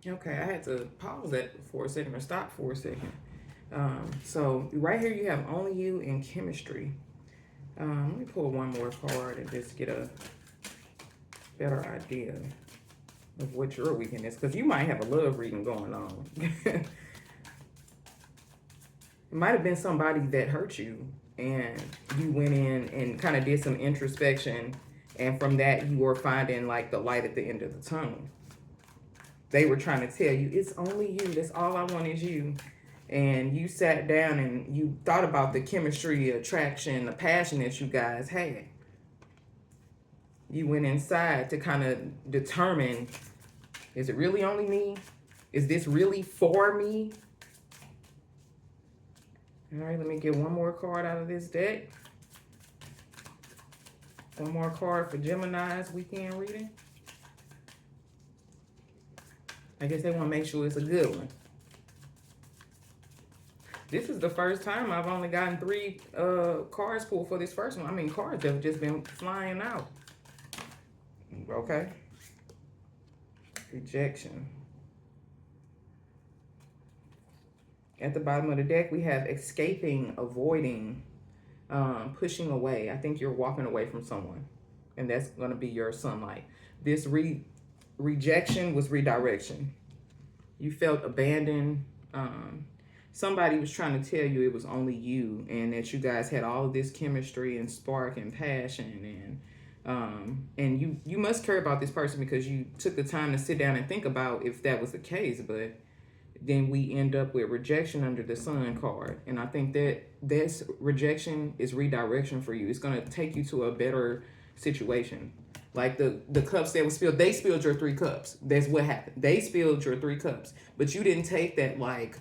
Okay, I had to pause that for a second or stop for a second. So right here you have only you and chemistry. Let me pull one more card and just get a better idea of what your weekend is, because you might have a love reading going on. It might have been somebody that hurt you, and you went in and kind of did some introspection, and from that you were finding like the light at the end of the tunnel. They were trying to tell you it's only you. That's all I want is you. And you sat down and you thought about the chemistry, attraction, the passion that you guys had. You went inside to kind of determine, is it really only me? Is this really for me? All right, let me get one more card out of this deck. One more card for Gemini's weekend reading. I guess they want to make sure it's a good one. This is the first time I've only gotten 3 cards pulled for this first one. I mean, cards have just been flying out. Okay. Rejection. At the bottom of the deck, we have escaping, avoiding, pushing away. I think you're walking away from someone, and that's going to be your sunlight. This rejection was redirection. You felt abandoned. Somebody was trying to tell you it was only you, and that you guys had all of this chemistry and spark and passion, and you must care about this person because you took the time to sit down and think about if that was the case. But then we end up with rejection under the sun card, and I think that this rejection is redirection for you. It's going to take you to a better situation. Like the cups that was spilled, they spilled your 3 cups. That's what happened. They spilled your 3 cups, but you didn't take that like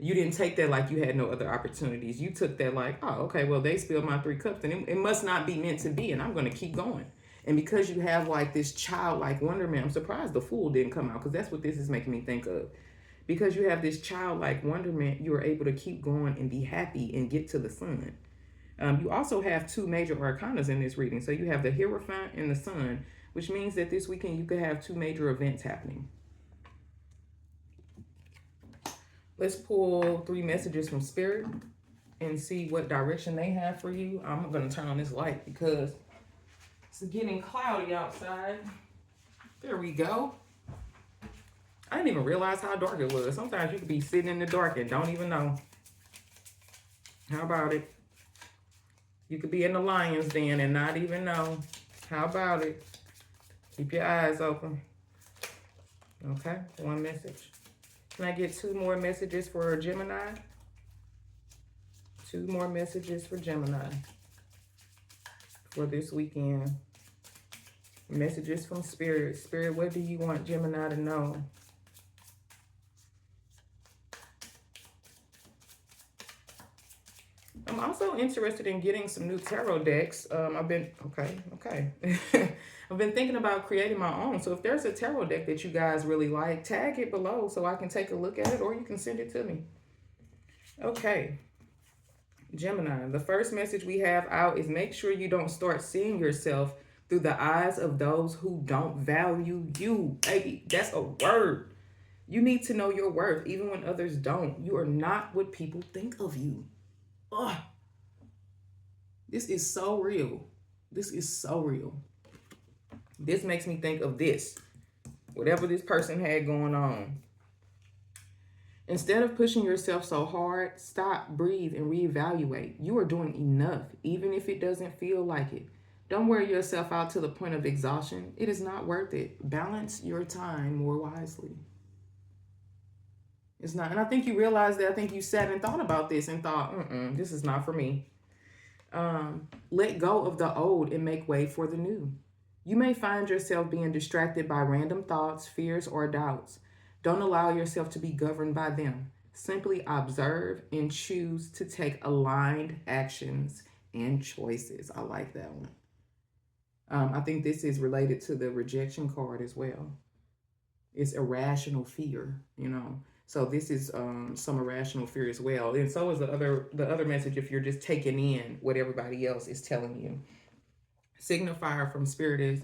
you didn't take that like you had no other opportunities. You took that like, oh, okay, well, they spilled my 3 cups, and it must not be meant to be, and I'm going to keep going. And because you have like this childlike wonderment, I'm surprised the Fool didn't come out, because that's what this is making me think of. Because you have this childlike wonderment, you are able to keep going and be happy and get to the sun. You also have 2 major arcanas in this reading. So you have the Hierophant and the Sun, which means that this weekend you could have 2 major events happening. Let's pull 3 messages from Spirit and see what direction they have for you. I'm going to turn on this light because it's getting cloudy outside. There we go. I didn't even realize how dark it was. Sometimes you could be sitting in the dark and don't even know. How about it? You could be in the lion's den and not even know. How about it? Keep your eyes open. Okay, 1 message. Can I get 2 more messages for Gemini? 2 more messages for Gemini for this weekend. Messages from Spirit. Spirit, what do you want Gemini to know? I'm also interested in getting some new tarot decks. I've been I've been thinking about creating my own. So if there's a tarot deck that you guys really like, tag it below so I can take a look at it, or you can send it to me. Okay, Gemini, the first message we have out is make sure you don't start seeing yourself through the eyes of those who don't value you. Baby, that's a word. You need to know your worth, even when others don't. You are not what people think of you. Ugh. This is so real. This is so real. This makes me think of this. Whatever this person had going on. Instead of pushing yourself so hard, stop, breathe, and reevaluate. You are doing enough, even if it doesn't feel like it. Don't wear yourself out to the point of exhaustion. It is not worth it. Balance your time more wisely. It's not. And I think you realized that. I think you sat and thought about this and thought, this is not for me. Let go of the old and make way for the new. You may find yourself being distracted by random thoughts, fears, or doubts. Don't allow yourself to be governed by them. Simply observe and choose to take aligned actions and choices. I like that one. I think this is related to the rejection card as well. It's irrational fear, So this is some irrational fear as well. And so is the other message if you're just taking in what everybody else is telling you. Signifier from Spirit is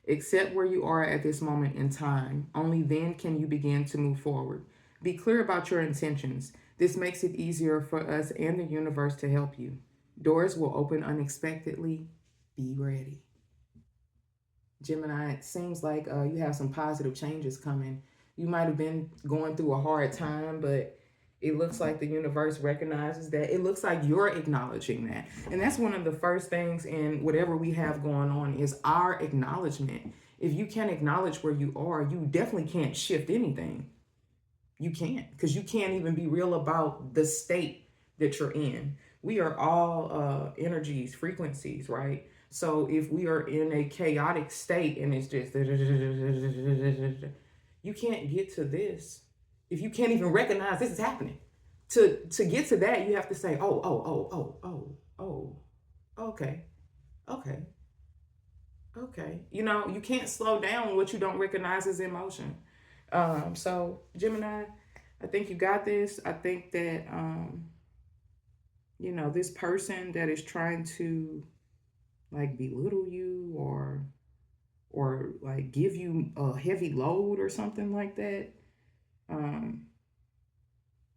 Accept where you are at this moment in time. Only then can you begin to move forward. Be clear about your intentions. This makes it easier for us and the universe to help you. Doors will open unexpectedly. Be ready. Gemini, it seems like you have some positive changes coming. You might have been going through a hard time, but it looks like the universe recognizes that. It looks like you're acknowledging that. And that's one of the first things in whatever we have going on is our acknowledgement. If you can't acknowledge where you are, you definitely can't shift anything. You can't, because you can't even be real about the state that you're in. We are all energies, frequencies, right? So if we are in a chaotic state and it's just, you can't get to this. If you can't even recognize this is happening, to get to that, you have to say, okay, okay, okay. You know, you can't slow down what you don't recognize as emotion. So Gemini, I think you got this. I think that you know, this person that is trying to like belittle you or like give you a heavy load or something like that, um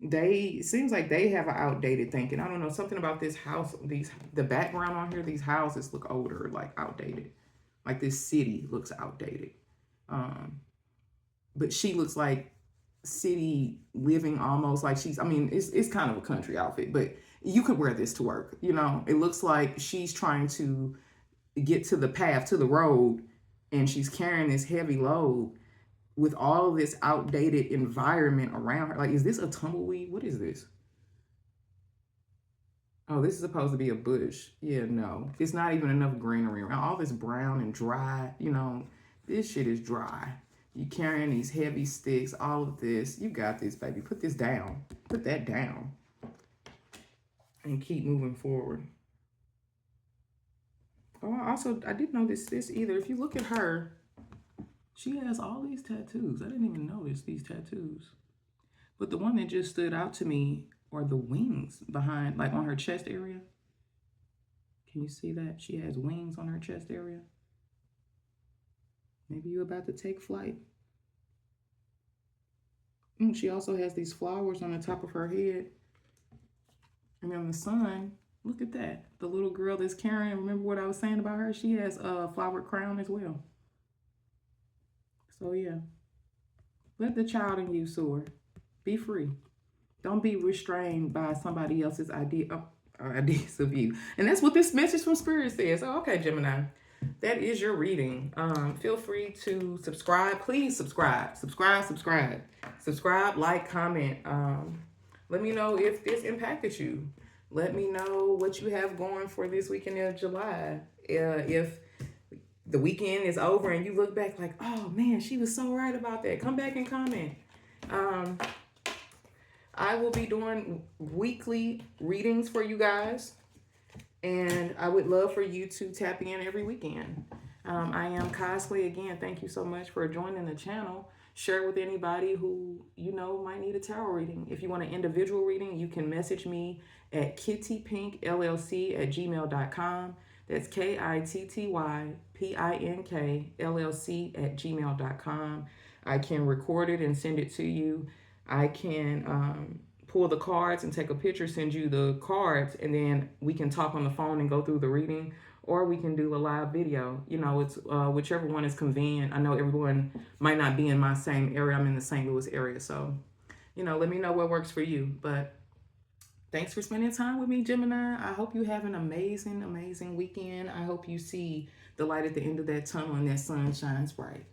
they it seems like they have an outdated thinking. I don't know, something about this house, the background on here, these houses look older, like outdated. Like this city looks outdated. Um but she looks like city living, almost like she's, I mean, it's kind of a country outfit, but you could wear this to work. You know, it looks like she's trying to get to the path, to the road, and she's carrying this heavy load with all this outdated environment around her. Like, is this a tumbleweed? What is this? Oh, this is supposed to be a bush. Yeah, no, it's not even enough greenery around. All this brown and dry, you know, this shit is dry. You carrying these heavy sticks, all of this. You got this, baby. Put this down. Put that down. And keep moving forward. Oh, I didn't know this either. If you look at her, she has all these tattoos. I didn't even notice these tattoos. But the one that just stood out to me are the wings behind, like on her chest area. Can you see that? She has wings on her chest area. Maybe you're about to take flight. She also has these flowers on the top of her head. And on the sun, look at that. The little girl that's carrying, remember what I was saying about her? She has a flowered crown as well. So yeah, let the child in you soar. Be free. Don't be restrained by somebody else's ideas of you. And that's what this message from Spirit says. Oh, okay, Gemini. That is your reading. Feel free to subscribe. Please subscribe. Subscribe, like, comment. Let me know if this impacted you. Let me know what you have going for this weekend of July. If the weekend is over and you look back like, oh man, she was so right about that, come back and comment. I will be doing weekly readings for you guys, and I would love for you to tap in every weekend. I am Cosplay again. Thank you so much for joining the channel. Share with anybody who you know might need a tarot reading. If you want an individual reading, you can message me at kittypinkllc@gmail.com. That's kittypinkllc@gmail.com. I can record it and send it to you. I can pull the cards and take a picture, send you the cards, and then we can talk on the phone and go through the reading, or we can do a live video. You know, it's whichever one is convenient. I know everyone might not be in my same area. I'm in the St. Louis area, so you know, let me know what works for you. But thanks for spending time with me, Gemini. I hope you have an amazing, amazing weekend. I hope you see the light at the end of that tunnel and that sun shines bright.